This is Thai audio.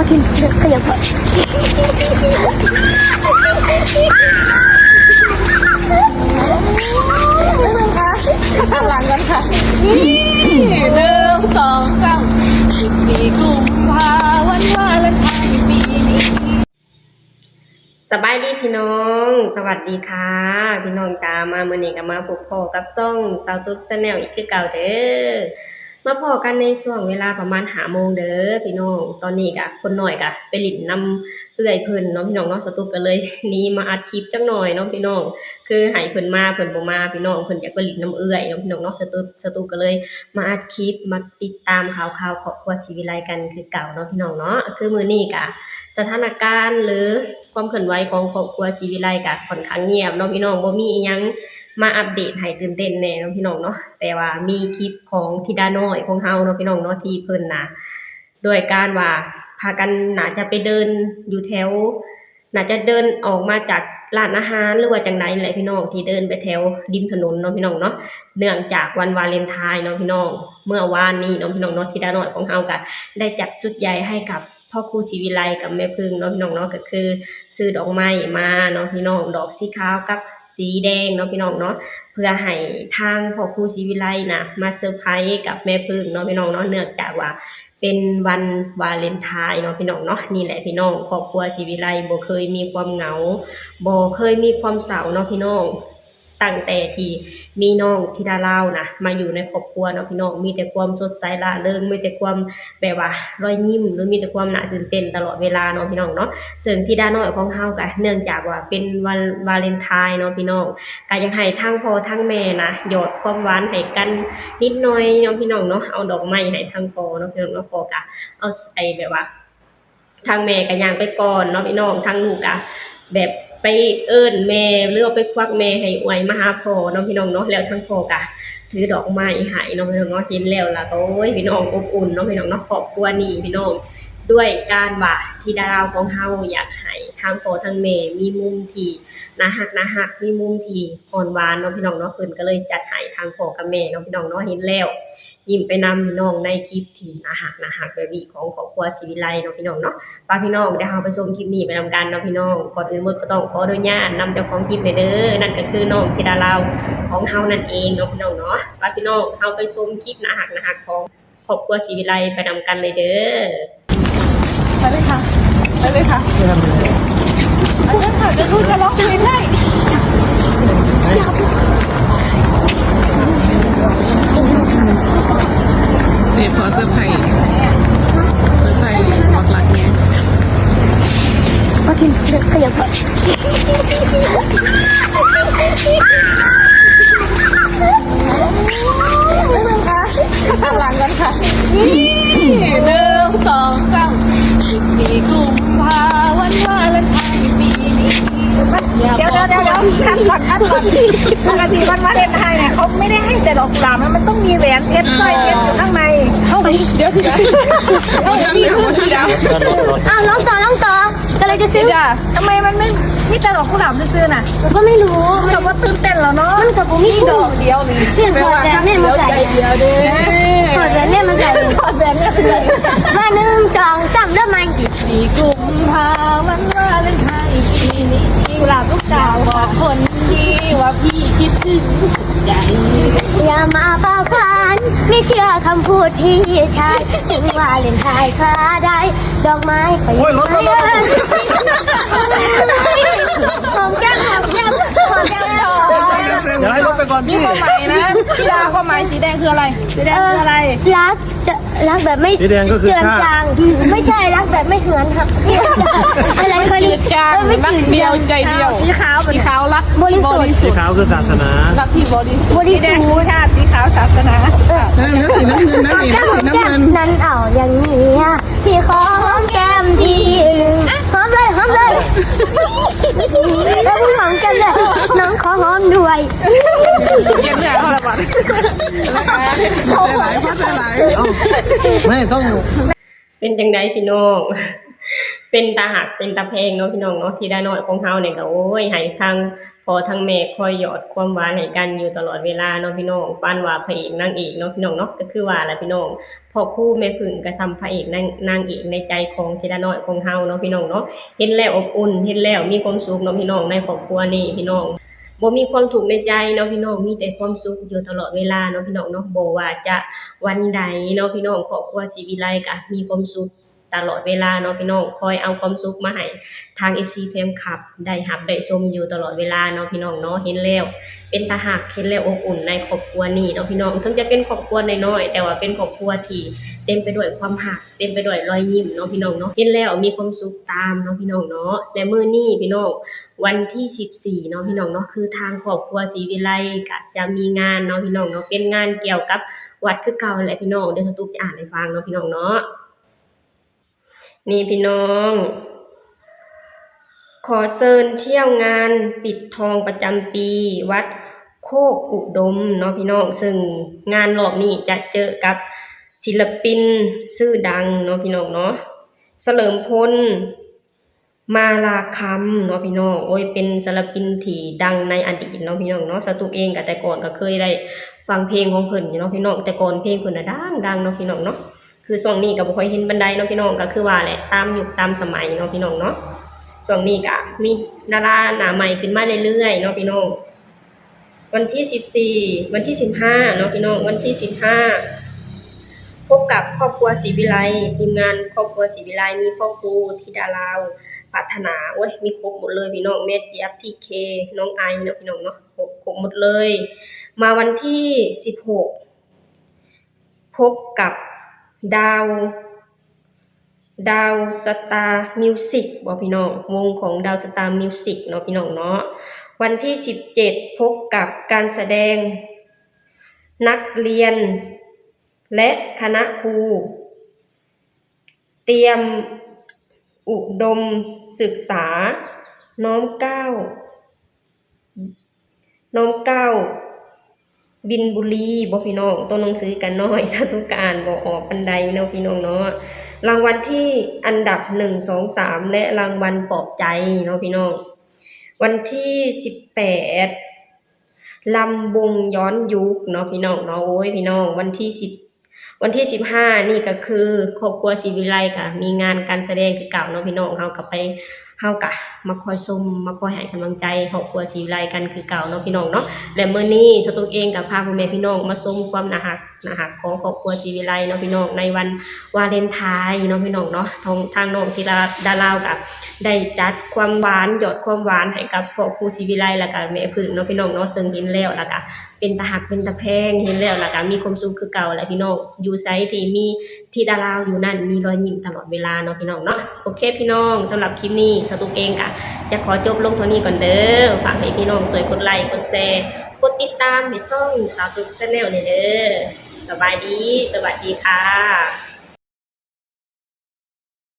กินขยับก่อนข้างหลังกันค่ะนี่1 2 3 14 กุมภาพันธ์วันวาเลนไทน์ปีนี้สบายดีพี่น้องสวัสดีค่ะพี่น้องตามาเมื่อนี้ก็มาพบพ่อกับซ่องสาวตุ๊กชาแนลอีกคือเก่าเด้อมาพอกันในช่วงเวลาประมาณ5 โมงเด้อพี่น้องตอนนี้ก็คนหน่อยก็ไปหลินนำเอื้อยเพิ่นเนาะพี่น้องเนาะสาวตุ๊กก็เลยหนีมาอัดคลิปจังหน่อยเนาะพี่น้องคือให้เพิ่นมาเพิ่นบ่มาพี่น้องเพิ่นอยากไปหลินน้ำเอื้อยเนาะพี่น้องเนาะสาวตุ๊กก็เลยมาอัดคลิปมาติดตามข่าวครอบครัวศรีวิไลกันคือเก่าเนาะพี่น้องเนาะคือมื้อนี้ก็สถานการณ์หรือความเคลื่อนไหวของครอบครัวศรีวิไลก็ค่อนข้างเงียบเนาะพี่น้องบ่มีอิหยังมาอัปเดตให้ตื่นเต้นแน่เนาะพี่น้องเนาะแต่ว่ามีคลิปของธิดาน้อยของเฮาเนาะพี่น้องเนาะที่เพิ่นน่ะด้วยการว่าพากันน่าจะไปเดินอยู่แถวน่าจะเดินออกมาจากร้านอาหารหรือว่าจังได๋แหละพี่น้องที่เดินไปแถวริมถนนเนาะพี่น้องเนาะเนื่องจากวันวาเลนไทน์เนาะพี่น้องเมื่อวานนี้เนาะพี่น้องเนาะธิดาน้อยของเฮาก็ได้จัดชุดใหญ่ให้กับพ่อครูศรีวิไลกับแม่พึ่งเนาะพี่น้องเนาะก็คือซื้อดอกไม้มาเนาะพี่น้องดอกสีขาวกับสีแดงเนาะพี่น้องเนาะเพื่อให้ทางพ่อครูศรีวิไลน่ะมาเซอร์ไพรส์กับแม่พึ่งเนาะพี่น้องเนาะเนื่องจากว่าเป็นวันวาเลนไทน์เนาะพี่น้องเนาะนี่แหละพี่น้องครอบครัวศรีวิไลบ่เคยมีความเหงาบ่เคยมีความเศร้าเนาะพี่น้องตั้งแต่ที่มีน้องธิดาลาวนะมาอยู่ในครอบครัวเนาะพี่น้องมีแต่ความสดใสร่าเริงมีแต่ความแบบว่ารอยยิ้มหรือมีแต่ความน่าตื่นเต้นตลอดเวลาเนาะพี่น้องเนาะซึ่งธิดาน้อยของเฮาก็เนื่องจากว่าเป็นวันวาเลนไทน์เนาะพี่น้องก็อยากให้ทั้งพ่อทั้งแม่นะหยอดความหวานให้กันนิดหน่อยเนาะพี่น้องเนาะเอาดอกไม้ให้ทั้งพ่อเนาะพี่น้องเนาะพ่อก็เอาไอ้แบบว่าทางแม่ก็ย่างไปก่อนเนาะพี่น้องทางลูกก็แบบไปเอิ้นแม่หรือว่าไปควักแม่ให้อวยมาหาพ่อเนาะพี่น้องเนาะแล้วทั้งพ่อก็ถือดอกไม้ให้เนาะพี่น้องเนาะเห็นแล้วล่ะก็โอ้ยพี่น้องอบอุ่นเนาะพี่น้องเนาะครอบครัวนี้พี่น้องด้วยการว่าที่ดาวของเฮาอยากให้ทางพ่อทางแม่มีมุมที่น่าฮักมีมุมที่อ่อนหวานเนาะพี่น้องเนาะเพิ่นก็เลยจัดให้ทางพ่อกับแม่เนาะพี่น้องเนาะเห็นแล้วยิ้มไปนำพี่น้องในคลิปที่น่าฮักแบบนี้ของครอบครัวศรีวิไลเนาะพี่น้องเนาะป้าพี่น้องเดี๋ยวเฮาไปชมคลิปนี้ไปนำกันเนาะพี่น้องก่อนอื่นหมดก็ต้องขออนุญาตนำเจ้าของคลิปเด้อนั่นก็คือน้องธิดาลาวของเฮานั่นเองเนาะพี่น้องเนาะป้าพี่น้องเฮาไปชมคลิปน่าฮักของครอบครัวศรีวิไลไปนำกันเลยเด้อไปเลยค่ะไปเลยค่ะไปเลยค่ะจะรู้จะร้องเพลงได้นี่พอเซอร์ไพรส์บอกรักไงก็กินขยับก่อนข้างหลังกันค่ะนี่1 2 3 14 กุมภาพันธ์วันวาเลนไทน์ปีนี้เดี๋ยวขั้นก่อนปกติวันวาเลนไทน์เนี่ยเขาไม่ได้ให้แต่ดอกกุหลาบมันต้องมีแหวนเพชรสร้อยเพชรอยู่ข้างในเดี๋ยวทีเดียวอ้าวน้องต่อก็เลยจะซื้อทำไมมันไม่แต่ดอกกุหลาบซื้อน่ะก็ไม่รู้เราก็ตื่นเต้นแล้วเนาะมันกับผมมีดอกเดียวนี่เพื่อนถอดแหวนเนี่ยมาใส่ถอดแหวนเนี่ยมาใส่ถอดแหวนเนี่ยมา1 2 3แล้วมัน14 กุมภาพันธ์วันวาเลนไทน์ปีนี้กุหลาบลูกดาวบอกคนดีว่าพี่คิดถึงใจอย่ามาป้าพันไม่เชื่อคำพูดที่ชายถึงวาเลนไทน์ค่ะได้ดอกไม้ไปหอมแก้มเดี๋ยวให้รถไปก่อนพี่ความหมายนะพี่ดาความหมายสีแดงคืออะไรสีแดงคืออะไรรักแบบไม่สีแดงก็คือเจือนจางไม่ใช่รักแบบไม่เหือนครับอะไรเคยเจือนจางรักเดียวใจเดียวสีขาวรักบริสุทธิ์สีขาวคือศาสนารักที่บริสุทธิ์สีแดงคือชาติสีขาวศาสนาแล้วสีน้ำเงินนะสีน้ำเงินนั้นเอาอย่างนี้พี่ขอหอมแก้มทีหอมเลยแล้วพี่หอมแก้มเลยน้องขอหอมด้วยเย็นเนี่ยพอละบาทไม่ต้องเป็นจังไดพี่น้อง เป็นตาหักเป็นตาแพงเนาะพี่น้องเนาะที่ได้น้อยของเฮาเนี่ยก็โอ้ยให้ทางพ่อทางแม่คอยหยอดความหวานให้กันอยู่ตลอดเวลาเนาะพี่น้องปานว่าพระเอกนางเอกเนาะพี่น้องเนาะก็คือว่าแหละพี่น้องพ่อคู่แม่พึ่งก็ซ้ำพระเอกนางเอกในใจของที่ได้น้อยของเฮาเนาะพี่น้องเนาะเห็นแล้วอบอุ่นเห็นแล้วมีความสุขเนาะพี่น้องในครอบครัวนี้พี่น้องบ่มีความทุกข์ในใจเนาะพี่น้องมีแต่ความสุขอยู่ตลอดเวลาเนาะพี่น้องเนาะบ่ว่าจะวันใดเนาะพี่น้องครอบครัวศรีวิไลก็มีความสุขตลอดเวลาเนาะพี่น้องคอยเอาความสุขมาให้ทาง FC Fan Club ได้รับได้ชมอยู่ตลอดเวลาเนาะพี่น้องเนาะเห็นแล้วเป็นตาหักเห็นแล้วอบอุ่นในครอบครัวนี้เนาะพี่น้องถึงจะเป็นครอบครัวน้อยๆแต่ว่าเป็นครอบครัวที่เต็มไปด้วยความหักเต็มไปด้วยรอยยิ้มเนาะพี่น้องเนาะเห็นแล้วมีความสุขตามเนาะพี่น้องเนาะและมื้อนี้พี่น้องวันที่14เนาะพี่น้องเนาะคือทางครอบครัวศรีวิไลก็จะมีงานเนาะพี่น้องเนาะเป็นงานเกี่ยวกับวัดคือเก่าแหละพี่น้องเดี๋ยวสตุ๊กจะอ่านให้ฟังเนาะพี่น้องเนาะนี่พี่น้องขอเชิญเที่ยวงานปิดทองประจำปีวัดโคกอุดมเนาะพี่น้องซึ่งงานรอบนี้จะเจอกับศิลปินชื่อดังเนาะพี่น้องเนาะเฉลิมพลมาลาคำเนาะพี่น้องโอ้ยเป็นศิลปินที่ดังในอดีตเนาะพี่น้องเนาะสตุกเองก็แต่ก่อนก็เคยได้ฟังเพลงของเพิ่นอยู่เนาะพี่น้องแต่ก่อนเพลงเพิ่นน่ะดังเนาะพี่น้องเนาะคือช่วงนี้ก็บ่ค่อยเห็นบันไดเนาะพี่น้องก็คือว่าแหละตามยุคตามสมัยเนาะพี่น้องเนาะช่วงนี้ก็มีดาราหน้าใหม่ขึ้นมาเรื่อยๆเนาะพี่น้องวันที่14วันที่15เนาะพี่น้องวันที่15พบกับครอบครัวศรีวิไลทีมงานครอบครัวศรีวิไลมีพ่อครูธิดาลาวปรารถนาโอ้ยมีครบหมดเลยพี่น้องแม่เจี๊ยบพี่เคน้องไอเนาะพี่น้องเนาะครบหมดเลยมาวันที่16พบกับดาวสตาร์มิวสิกบ่พี่น้องวงของดาวสตาร์มิวสิกเนาะพี่น้องเนาะวันที่17พบกับการแสดงนักเรียนและคณะครูเตรียมอุดมศึกษาน้อมเกล้าบินบุรีบ่พี่น้องตัวหนังสือกันน้อยสาธุการบ่ออกปานใดเนาะพี่น้องเนาะรางวัลที่อันดับ1 2 3และรางวัลปลอบใจเนาะพี่น้องวันที่18ลำวงย้อนยุคเนาะพี่น้องเนาะโอ้ยพี่น้องวันที่15นี่ก็คือครอบครัวศรีวิไลค่ะมีงานการแสดงคือเก่าเนาะพี่น้องเฮาก็มาคอยชมมาคอยให้กำลังใจครอบครัวศรีวิไลกันคือเก่าเนาะพี่น้องเนาะและมื้อนี้สตุ๊กเองก็พาพ่อแม่พี่น้องมาชมความน่ารักของครอบครัวศรีวิไลเนาะพี่น้องในวันวาเลนไทน์เนาะพี่น้องเนาะทางน้องที่ดาลาวก็ได้จัดความหวานหยอดความหวานให้กับครอบครัวศรีวิไลแล้วก็แม่พึ่งเนาะพี่น้องเนาะซึ่งเห็นแล้วแล้วก็เป็นตาหักเป็นตาแพงเห็นแล้วก็มีความสุขคือเก่าแหละพี่น้องอยู่ไสที่มีที่ดาลาวอยู่นั่นมีรอยยิ้มตลอดเวลาเนาะพี่น้องเนาะโอเคพี่น้องสำหรับคลิปนี้สตุ๊กเองก็จะขอจบลงเท่านี้ก่อนเด้อฝากให้พี่น้องช่วยกดไลค์กดแชร์กดติดตามให้ช่องสาวตุ๊ก Channel เด้อสบายดีสวัสดีค่ะ